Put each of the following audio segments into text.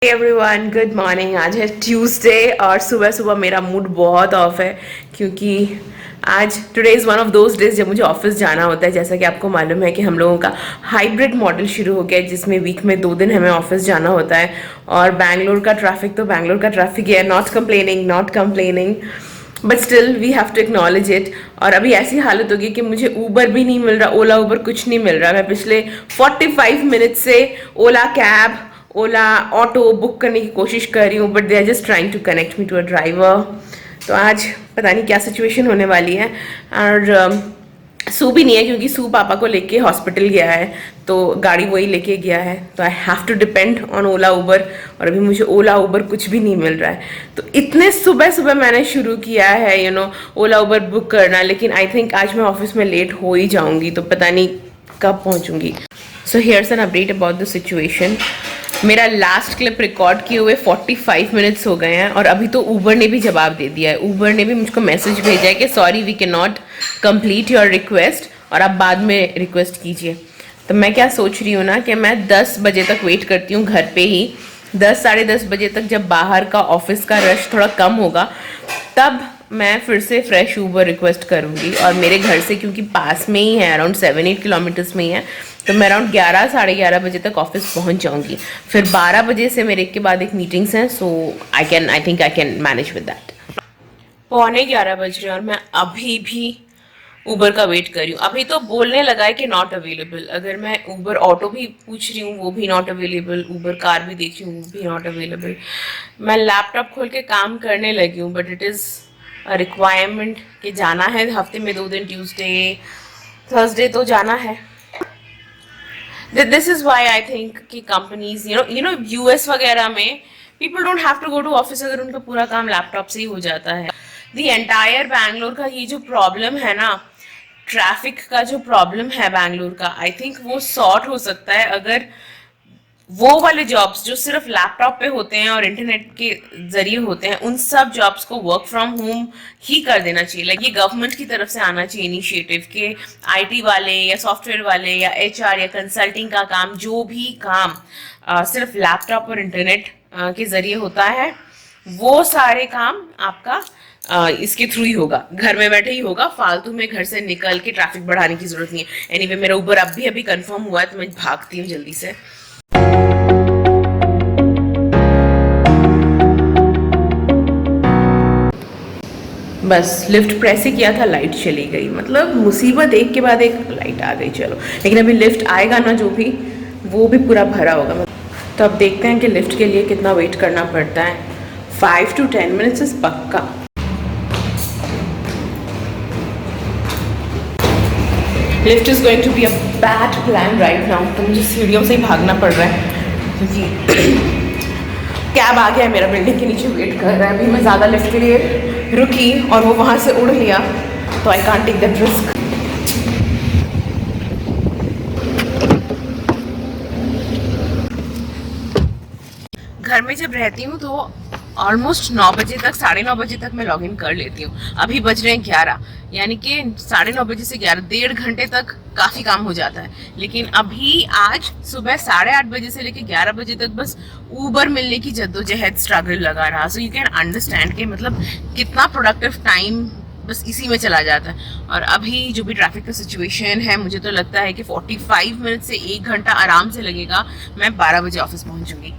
Everyone good morning. आज है Tuesday और सुबह सुबह मेरा मूड बहुत ऑफ है क्योंकि आज today is one of those days जब मुझे ऑफिस जाना होता है। जैसा कि आपको मालूम है कि हम लोगों का हाइब्रिड मॉडल शुरू हो गया है जिसमें वीक में 2 दिन हमें ऑफिस जाना होता है। और बैंगलोर का ट्रैफिक तो बैंगलोर का ट्रैफिक ही है। Not complaining but still we have to acknowledge it. और अभी ऐसी हालत होगी कि मुझे ऊबर भी नहीं मिल रहा, ओला ऊबर कुछ नहीं मिल रहा। मैं पिछले 45 मिनट से Ola cab, Ola auto book करने की कोशिश कर रही हूँ but they are just trying to connect me to a driver. तो आज पता नहीं क्या सिचुएशन होने वाली है। और सू भी नहीं है क्योंकि सू पापा को लेके हॉस्पिटल गया है, तो गाड़ी वही लेके गया है। तो I have to depend on Ola Uber और अभी मुझे ओला उबर कुछ भी नहीं मिल रहा है। तो इतने सुबह सुबह मैंने शुरू किया है ओला उबर बुक करना, लेकिन आई थिंक आज मैं ऑफिस में लेट हो ही जाऊंगी, तो पता नहीं कब पहुंचूंगी। So here's an update about the situation. मेरा लास्ट क्लिप रिकॉर्ड किए हुए 45 मिनट्स हो गए हैं और अभी तो ऊबर ने भी जवाब दे दिया है। ऊबर ने भी मुझको मैसेज भेजा है कि sorry we can not complete your request और आप बाद में रिक्वेस्ट कीजिए। तो मैं क्या सोच रही हूँ ना कि मैं 10 बजे तक वेट करती हूँ घर पे ही। 10 साढ़े 10 बजे तक जब बाहर का ऑफिस का रश थोड़ा कम होगा तब मैं फिर से फ्रेश ऊबर रिक्वेस्ट करूँगी। और मेरे घर से क्योंकि पास में ही है, अराउंड 7-8 किलोमीटर्स में ही है, तो मैं अराउंड 11 साढ़े 11 बजे तक ऑफिस पहुंच जाऊंगी। फिर 12 बजे से मेरे एक के बाद एक मीटिंग्स हैं, so I think I can manage with that. 11:15 बज रहे हैं और मैं अभी भी ऊबर का वेट कर रही हूँ। अभी तो बोलने लगा है कि नॉट अवेलेबल। अगर मैं ऊबर ऑटो भी पूछ रही हूँ वो भी नॉट अवेलेबल, ऊबर कार भी देख रही हूँ वो भी नॉट अवेलेबल। मैं लैपटॉप खोल के काम करने लगी हूँ बट इट इज़ रिक्वायरमेंट कि जाना है हफ्ते में 2 दिन, ट्यूसडे थर्सडे तो जाना है। This is why I think कि कंपनीज यूएस वगैरह में people don't have to go to office अगर उनका पूरा काम लैपटॉप से ही हो जाता है। द एंटायर बैंगलोर का ये जो प्रॉब्लम है ना, ट्रैफिक का जो प्रॉब्लम है बैंगलोर का, आई थिंक वो सॉर्ट हो सकता है अगर वो वाले जॉब्स जो सिर्फ लैपटॉप पे होते हैं और इंटरनेट के जरिए होते हैं उन सब जॉब्स को वर्क फ्रॉम होम ही कर देना चाहिए। लाइक ये गवर्नमेंट की तरफ से आना चाहिए इनिशिएटिव के आईटी वाले या सॉफ्टवेयर वाले या एचआर या कंसल्टिंग का काम, जो भी काम सिर्फ लैपटॉप और इंटरनेट के जरिए होता है वो सारे काम आपका इसके थ्रू ही होगा, घर में बैठे ही होगा। फालतू में घर से निकल के ट्रैफिक बढ़ाने की जरूरत नहीं है। एनीवे मेरा ऊबर अभी कंफर्म हुआ है तो मैं भागती हूँ जल्दी से। बस लिफ्ट प्रेस ही किया था, लाइट चली गई। मतलब मुसीबत एक के बाद एक, लाइट आ गई चलो। लेकिन अभी लिफ्ट आएगा ना जो भी, वो भी पूरा भरा होगा। तो अब देखते हैं कि लिफ्ट के लिए कितना वेट करना पड़ता है। 5 to 10 मिनट्स इस पक्का। Lift is going to be a bad plan right now. तो मुझे सीढ़ियों से ही भागना पड़ रहा है क्योंकि कैब आ गया है मेरा, बिल्डिंग के नीचे वेट कर रहा है। अभी मैं ज़्यादा लिफ्ट के लिए रुकी और वो वहाँ से उड़ लिया, तो I can't take that risk. घर में जब रहती हूँ तो ऑलमोस्ट 9 बजे तक, 9:30 बजे तक मैं लॉग इन कर लेती हूँ। अभी बज रहे हैं 11, यानी कि 9:30 बजे से 11, 1.5 घंटे तक काफ़ी काम हो जाता है। लेकिन अभी आज सुबह 8:30 बजे से लेकर 11 बजे तक बस ऊबर मिलने की जद्दोजहद, स्ट्रगल लगा रहा। सो यू कैन अंडरस्टैंड कि मतलब कितना प्रोडक्टिव टाइम बस इसी में चला जाता है। और अभी जो भी ट्रैफिक का सिचुएशन है, मुझे तो लगता है कि 45 मिनट से 1 घंटा आराम से लगेगा। मैं 12 बजे ऑफिस पहुंचूंगी।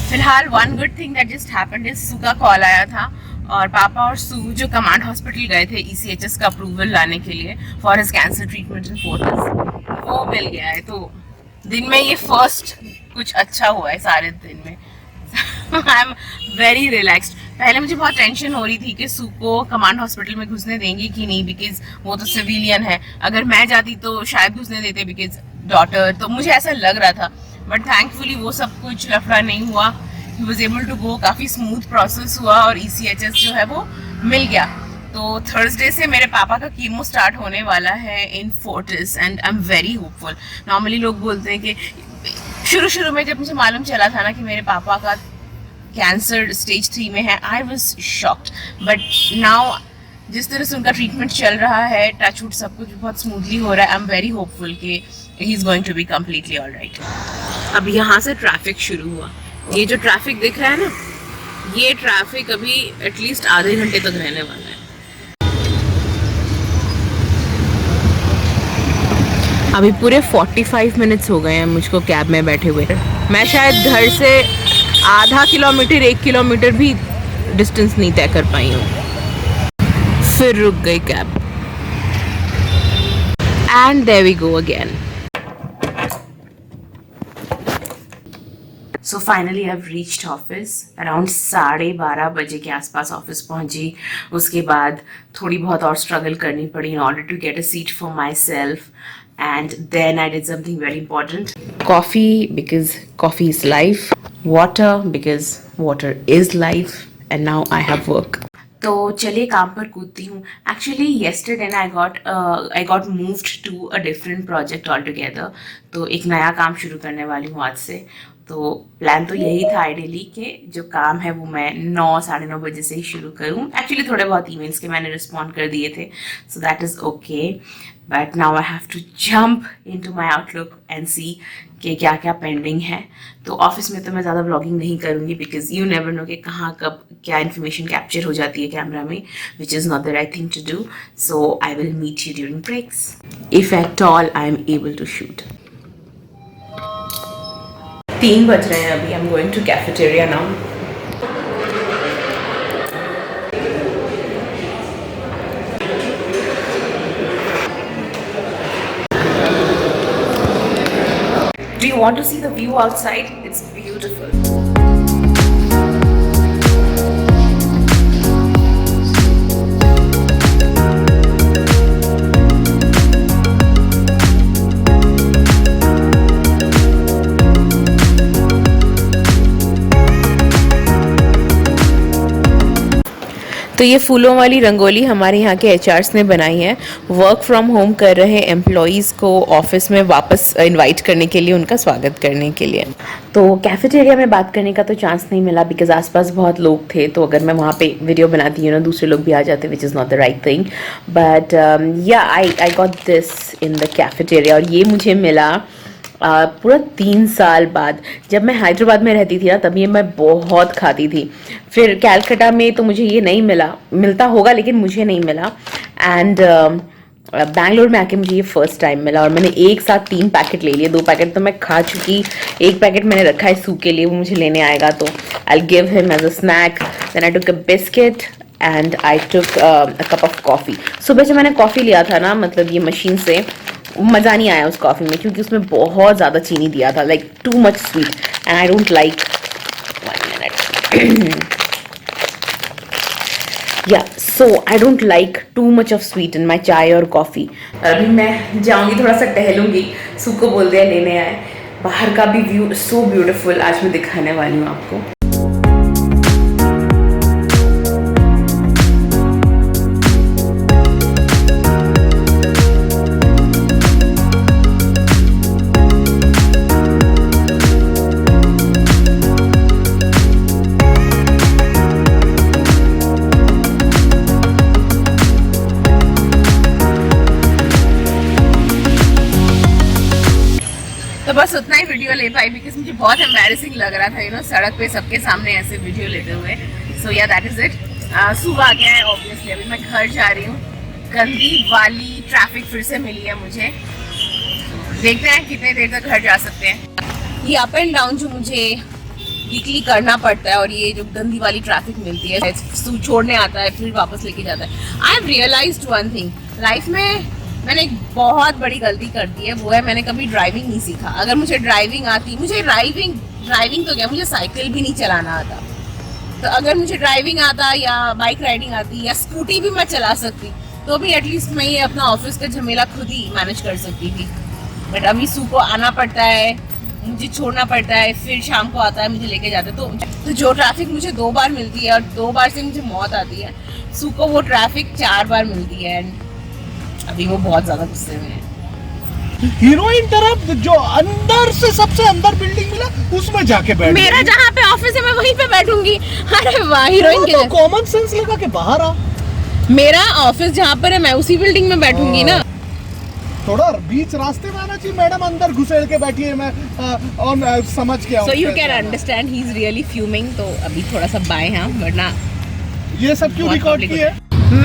फिलहाल one good thing that just happened is सू का कॉल आया था और पापा और सू जो कमांड हॉस्पिटल गए थे ECHS का अप्रूवल लाने के लिए for his cancer treatment in Fortis, वो मिल गया है। तो दिन में ये फर्स्ट कुछ अच्छा हुआ है सारे दिन में। आई एम वेरी रिलैक्स्ड। पहले मुझे बहुत टेंशन हो रही थी कि सू को कमांड हॉस्पिटल में घुसने देंगे कि नहीं, बिकॉज वो तो सिविलियन है। अगर मैं जाती तो शायद घुसने देते बिकॉज डॉटर, तो मुझे ऐसा लग रहा था। बट थैंकफुली वो सब कुछ लफड़ा नहीं हुआ। He was able to go, काफ़ी स्मूथ प्रोसेस हुआ और ECHS जो है वो मिल गया। तो थर्सडे से मेरे पापा का कीमो स्टार्ट होने वाला है in Fortis and I am very hopeful. Normally लोग बोलते हैं कि शुरू में जब मुझे मालूम चला था ना कि मेरे पापा का कैंसर स्टेज 3 में है, I was shocked. But now जिस तरह से उनका ट्रीटमेंट चल रहा है, टचवुड सब कुछ बहुत स्मूथली हो रहा है। आई एम वेरी होपफुल कि he is going to be completely alright. अब यहाँ से ट्रैफिक शुरू हुआ। ये जो ट्रैफिक दिख रहा है ना, ये ट्रैफिक अभी एटलीस्ट आधे घंटे तक रहने वाला है। अभी पूरे 45 मिनट्स हो गए हैं मुझको कैब में बैठे हुए। मैं शायद घर से आधा किलोमीटर 1 किलोमीटर भी डिस्टेंस नहीं तय कर पाई हूँ। फिर रुक गई cab and there we go again. So finally I have reached office. Around 12:30 बजे के आसपास ऑफिस पहुंची। उसके बाद थोड़ी बहुत और स्ट्रगल करनी पड़ी in order to get a seat for my self. And then I did something very important. Coffee, because coffee is life. Water, because water is life. And now I have work. तो चलिए काम पर कूदती हूँ। Actually yesterday I got moved to a different project altogether. तो एक नया काम शुरू करने वाली हूँ आज से। तो प्लान तो यही था आइडियली कि जो काम है वो मैं 9-9:30 बजे से ही शुरू करूँ। एक्चुअली थोड़े बहुत ईमेल्स के मैंने रिस्पॉन्ड कर दिए थे, so that is okay. But now I have to jump into my Outlook and see कि क्या क्या पेंडिंग है। तो ऑफिस में तो मैं ज़्यादा ब्लॉगिंग नहीं करूँगी, बिकॉज यू नेवर नो कि कहाँ कब क्या इन्फॉर्मेशन कैप्चर हो जाती है कैमरा में, which is not the right thing to do. So I will meet you during breaks if at all I am able to shoot. 3 बज रहे हैं अभी। I am going to cafeteria now. Do you want to see the view outside? It's beautiful. तो ये फूलों वाली रंगोली हमारे यहाँ के एचआर्स ने बनाई है। वर्क फ्रॉम होम कर रहे एम्प्लॉयज़ को ऑफिस में वापस इनवाइट करने के लिए, उनका स्वागत करने के लिए। तो कैफेटेरिया में बात करने का तो चांस नहीं मिला, बिकॉज आसपास बहुत लोग थे। तो अगर मैं वहाँ पे वीडियो बनाती हूँ ना, दूसरे लोग भी आ जाते, which is not the right thing. But yeah I got this in the cafeteria. और ये मुझे मिला पूरा 3 साल बाद। जब मैं हैदराबाद में रहती थी ना, तब ये मैं बहुत खाती थी। फिर कैलकाटा में तो मुझे ये नहीं मिलता होगा, लेकिन मुझे नहीं मिला। एंड बैंगलोर में आके मुझे ये फर्स्ट टाइम मिला। और मैंने एक साथ 3 पैकेट ले लिए। 2 पैकेट तो मैं खा चुकी, 1 पैकेट मैंने रखा है सूप के लिए, वो मुझे लेने आएगा तो I will give him as a snack. Then I took a biscuit and I took a cup of coffee. सुबह जब मैंने कॉफ़ी लिया था ना, मतलब ये मशीन से, मज़ा नहीं आया उस कॉफ़ी में, क्योंकि उसमें बहुत ज़्यादा चीनी दिया था, like too much sweet, and I don't like. 1 minute. Yeah so I don't like too much of sweet in my chai और कॉफ़ी। अभी मैं जाऊँगी, थोड़ा सा टहलूँगी। सू को बोल दिया लेने आए। बाहर का भी व्यू सो ब्यूटीफुल आज मैं दिखाने वाली हूँ आपको। तो बस उतना ही वीडियो ले पाई, बिकॉज मुझे बहुत एम्बैरेसिंग लग रहा था सड़क पे सबके सामने ऐसे वीडियो लेते हुए। सो या दैट इज इट। सुबह आ गया है ऑब्वियसली। अभी मैं घर जा रही हूँ। गंदी वाली ट्रैफिक फिर से मिली है मुझे। देखते हैं कितने देर तक घर जा सकते हैं। ये अप एंड डाउन जो मुझे वीकली करना पड़ता है, और ये जो गंदी वाली ट्रैफिक मिलती है, छोड़ने आता है फिर वापस लेके जाता है। I have realised one thing, life में मैंने एक बहुत बड़ी गलती कर दी है। वो है मैंने कभी ड्राइविंग नहीं सीखा। अगर मुझे ड्राइविंग आती, मुझे ड्राइविंग तो क्या, मुझे साइकिल भी नहीं चलाना आता। तो अगर मुझे ड्राइविंग आता या बाइक राइडिंग आती या स्कूटी भी मैं चला सकती, तो भी एटलीस्ट मैं ये अपना ऑफिस का झमेला खुद ही मैनेज कर सकती थी। बट अभी सू को आना पड़ता है, मुझे छोड़ना पड़ता है, फिर शाम को आता है मुझे लेके जाता है। तो जो ट्रैफिक मुझे 2 बार मिलती है, और 2 बार से मुझे मौत आती है, सू को वो ट्रैफिक 4 बार मिलती है। एंड अभी वो बहुत ज्यादा गुस्से में है। हीरोइन तरफ जो अंदर से सबसे अंदर बिल्डिंग मिला, उसमें जाके बैठ। मेरा जहाँ पे ऑफिस है मैं वहीं पे बैठूंगी। अरे वाह, हीरोइन के तो कॉमन सेंस लगा के बाहर आओ। मेरा ऑफिस जहाँ पर है मैं उसी बिल्डिंग में बैठूंगी ना। थोड़ा बीच रास्ते में आना चाहिए मैडम, अंदर घुसेड़ के बैठी है मैं और समझ के आऊँ। So you can understand he is really fuming. तो अभी थोड़ा सा बाय हैं वरना ये सब क्यों रिकॉर्ड की है?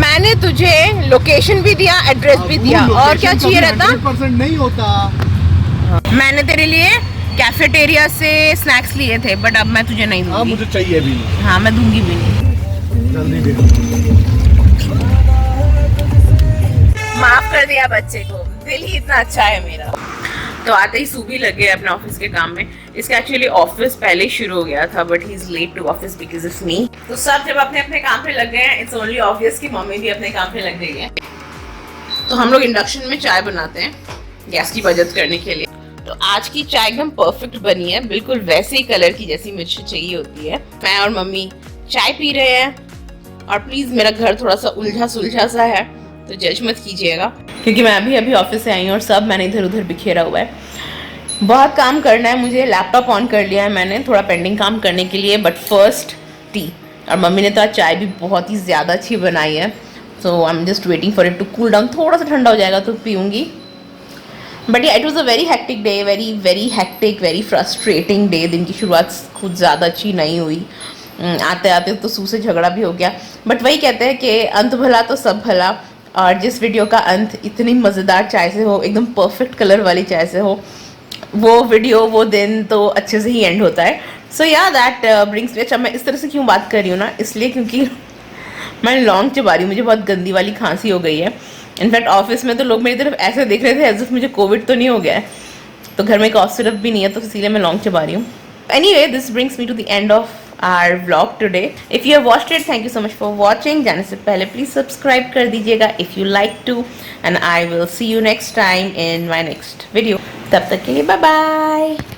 मैंने तुझे लोकेशन भी दिया, एड्रेस भी दिया, और क्या चाहिए रहता? 100% नहीं होता। मैंने तेरे लिए कैफेटेरिया से स्नैक्स लिए थे, बट अब मैं तुझे नहीं हाँ दूंगी। मुझे चाहिए भी नहीं। हाँ मैं दूंगी भी नहीं। जल्दी दे। माफ कर दिया बच्चे को, दिल ही इतना अच्छा है मेरा। तो आते ही सूबी लग गए अपने ऑफिस के काम में। इसका एक्चुअली ऑफिस पहले ही शुरू हो गया था, but he is late to office because of me. तो सब जब अपने अपने काम पे लग गए हैं, इट्स ओनली ऑब्वियस कि मम्मी भी अपने काम पे लग गई है। तो हम लोग इंडक्शन में चाय बनाते हैं गैस की बचत करने के लिए। तो आज की चाय एकदम परफेक्ट बनी है, बिल्कुल वैसे ही कलर की जैसी मुझे चाहिए होती है। मैं और मम्मी चाय पी रहे हैं, और प्लीज मेरा घर थोड़ा सा उलझा सुलझा सा है तो जज मत कीजिएगा, क्योंकि मैं अभी ऑफिस से आई हूँ और सब मैंने इधर उधर बिखेरा हुआ है। बहुत काम करना है मुझे। लैपटॉप ऑन कर लिया है मैंने थोड़ा पेंडिंग काम करने के लिए, बट फर्स्ट टी। और मम्मी ने तो आज चाय भी बहुत ही ज़्यादा अच्छी बनाई है, so I am just waiting for it to cool down. थोड़ा सा ठंडा हो जाएगा तो पीऊँगी। But yeah it was a very hectic day, very hectic, very frustrating day. दिन की शुरुआत खुद ज़्यादा अच्छी नहीं हुई। आते आते तो सू से झगड़ा भी हो गया, बट वही कहते हैं कि अंत भला तो सब भला। और जिस वीडियो का अंत इतनी मज़ेदार चाय से हो, एकदम परफेक्ट कलर वाली चाय से हो, वो वीडियो वो दिन तो अच्छे से ही एंड होता है। सो या दैट ब्रिंग्स मी। अच्छा मैं इस तरह से क्यों बात कर रही हूँ ना, इसलिए क्योंकि मैं लॉन्ग चबा रही हूँ, मुझे बहुत गंदी वाली खांसी हो गई है। इनफैक्ट ऑफिस में तो लोग मेरी तरफ ऐसे देख रहे थे एज इफ मुझे कोविड तो नहीं हो गया है। तो घर में कॉफ सिरप भी नहीं है, तो इसीलिए मैं लॉन्ग चबा रही हूँ। Anyway, this brings me to the end of our vlog today. If you have watched it, thank you so much for watching. जाने से पहले please subscribe कर दीजिएगा if you like to, and I will see you next time in my next video. तब तक के लिए bye bye.